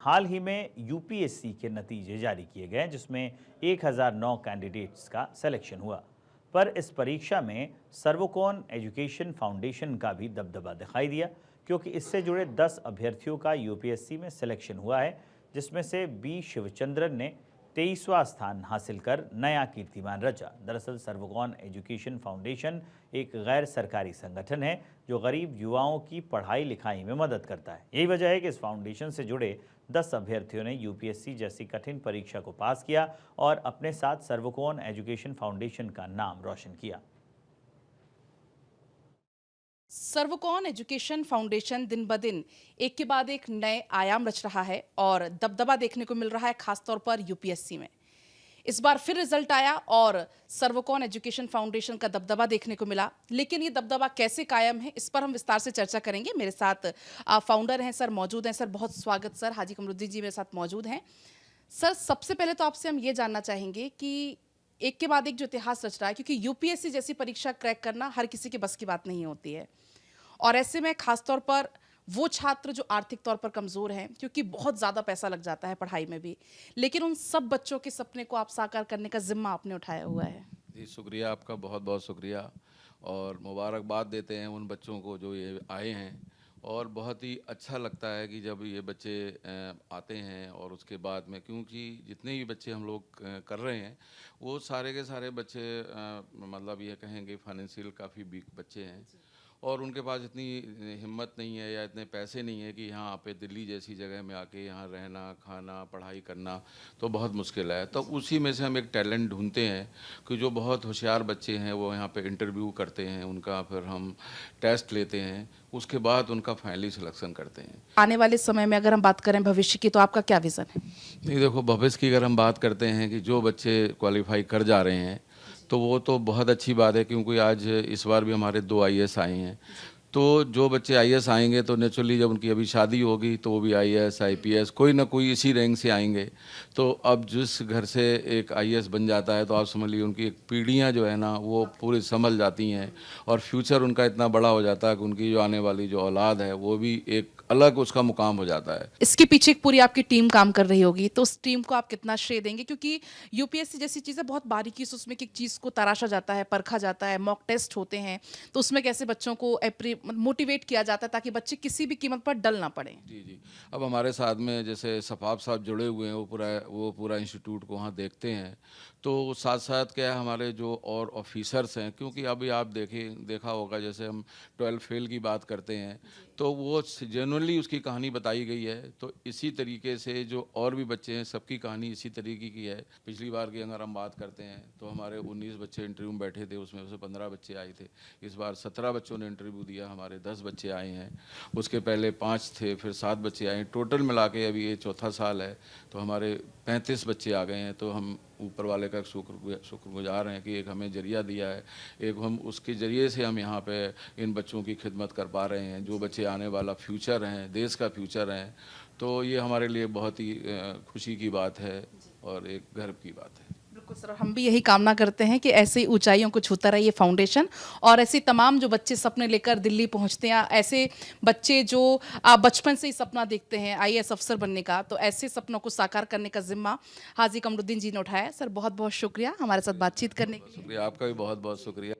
हाल ही में यूपीएससी के नतीजे जारी किए गए जिसमें 1009 कैंडिडेट्स का सिलेक्शन हुआ। पर इस परीक्षा में सर्वोकॉन एजुकेशन फाउंडेशन का भी दबदबा दिखाई दिया, क्योंकि इससे जुड़े 10 अभ्यर्थियों का यूपीएससी में सिलेक्शन हुआ है, जिसमें से बी शिवचंद्रन ने 23वां स्थान हासिल कर नया कीर्तिमान रचा। दरअसल सर्वकॉन एजुकेशन फाउंडेशन एक गैर सरकारी संगठन है जो गरीब युवाओं की पढ़ाई लिखाई में मदद करता है। यही वजह है कि इस फाउंडेशन से जुड़े 10 अभ्यर्थियों ने यूपीएससी जैसी कठिन परीक्षा को पास किया और अपने साथ सर्वकॉन एजुकेशन फाउंडेशन का नाम रोशन किया। सर्वकॉन एजुकेशन फाउंडेशन दिन ब दिन एक के बाद एक नए आयाम रच रहा है और दबदबा देखने को मिल रहा है, खासतौर पर यूपीएससी में। इस बार फिर रिजल्ट आया और सर्वकॉन एजुकेशन फाउंडेशन का दबदबा देखने को मिला। लेकिन ये दबदबा कैसे कायम है, इस पर हम विस्तार से चर्चा करेंगे। मेरे साथ फाउंडर हैं सर, मौजूद हैं सर। बहुत स्वागत सर। हाजी कमरुद्दीन जी मेरे साथ मौजूद हैं। सर, सबसे पहले तो आपसे हम ये जानना चाहेंगे कि एक के बाद एक जो इतिहास रच रहा है, क्योंकि यूपीएससी जैसी परीक्षा क्रैक करना हर किसी के बस की बात नहीं होती है, और ऐसे में खासतौर पर वो छात्र जो आर्थिक तौर पर कमज़ोर हैं, क्योंकि बहुत ज़्यादा पैसा लग जाता है पढ़ाई में भी, लेकिन उन सब बच्चों के सपने को आप साकार करने का ज़िम्मा आपने उठाया हुआ है। जी शुक्रिया, आपका बहुत बहुत शुक्रिया। और मुबारकबाद देते हैं उन बच्चों को जो ये आए हैं। और बहुत ही अच्छा लगता है कि जब ये बच्चे आते हैं और उसके बाद में, क्योंकि जितने भी बच्चे हम लोग कर रहे हैं वो सारे के सारे बच्चे मतलब ये कहेंगे फाइनेंशियल काफ़ी वीक बच्चे हैं, और उनके पास इतनी हिम्मत नहीं है या इतने पैसे नहीं है कि यहाँ पे दिल्ली जैसी जगह में आके यहाँ रहना, खाना, पढ़ाई करना तो बहुत मुश्किल है। तो उसी में से हम एक टैलेंट ढूंढते हैं कि जो बहुत होशियार बच्चे हैं वो यहाँ पे इंटरव्यू करते हैं, उनका फिर हम टेस्ट लेते हैं, उसके बाद उनका फाइनली सिलेक्शन करते हैं। आने वाले समय में अगर हम बात करें भविष्य की, तो आपका क्या विज़न है? नहीं देखो, भविष्य की अगर हम बात करते हैं कि जो बच्चे क्वालिफाई कर जा रहे हैं तो वो तो बहुत अच्छी बात है, क्योंकि आज इस बार भी हमारे 2 आईएएस आए हैं। तो जो बच्चे आईएएस आएंगे तो नेचुरली जब उनकी अभी शादी होगी तो वो भी आईएएस, आईपीएस, कोई ना कोई इसी रैंक से आएंगे। तो अब जिस घर से एक आईएएस बन जाता है तो आप समझ लीजिए उनकी एक पीढ़ियाँ जो है ना वो पूरी संभल जाती हैं, और फ्यूचर उनका इतना बड़ा हो जाता है कि उनकी जो आने वाली जो औलाद है वो भी एक अलग उसका मुकाम हो जाता है। इसके पीछे एक पूरी आपकी टीम काम कर रही होगी, तो उस टीम को आप कितना श्रेय देंगे? क्योंकि यूपीएससी जैसी चीज़ें बहुत बारीकी से उसमें एक चीज़ को तराशा जाता है, परखा जाता है, मॉक टेस्ट होते हैं, तो उसमें कैसे बच्चों को मोटिवेट किया जाता है ताकि बच्चे किसी भी कीमत पर डल ना पड़े? जी जी। अब हमारे साथ में जैसे सफाप साहब जुड़े हुए हैं, वो पूरा इंस्टीट्यूट को वहाँ देखते हैं। तो साथ साथ क्या है, हमारे जो और ऑफिसर्स हैं, क्योंकि अभी आप देखा होगा जैसे हम 12 फेल की बात करते हैं तो वो जेनुअनली उसकी कहानी बताई गई है। तो इसी तरीके से जो और भी बच्चे हैं सबकी कहानी इसी तरीके की है। पिछली बार की अगर हम बात करते हैं तो हमारे 19 बच्चे इंटरव्यू में बैठे थे, उसमें से 15 बच्चे आए थे। इस बार 17 बच्चों ने इंटरव्यू दिया, हमारे 10 बच्चे आए हैं। उसके पहले 5 थे, फिर 7 बच्चे आए। टोटल मिला के अभी ये चौथा साल है तो हमारे 35 बच्चे आ गए हैं। तो हम ऊपर वाले का शुक्रगुजार हैं कि एक हमें जरिया दिया है, एक हम उसके ज़रिए से हम यहाँ पे इन बच्चों की खिदमत कर पा रहे हैं, जो बच्चे आने वाला फ्यूचर हैं, देश का फ्यूचर हैं। तो ये हमारे लिए बहुत ही खुशी की बात है और एक गर्व की बात है। बिल्कुल सर, हम भी यही कामना करते हैं कि ऐसे ही ऊंचाइयों को छूता रहे ये फाउंडेशन, और ऐसे तमाम जो बच्चे सपने लेकर दिल्ली पहुंचते हैं, ऐसे बच्चे जो बचपन से ही सपना देखते हैं आईएएस अफसर बनने का, तो ऐसे सपनों को साकार करने का जिम्मा हाजी कमरुद्दीन जी ने उठाया है। सर, बहुत बहुत शुक्रिया हमारे साथ बातचीत करने के लिए। शुक्रिया, आपका भी बहुत बहुत शुक्रिया।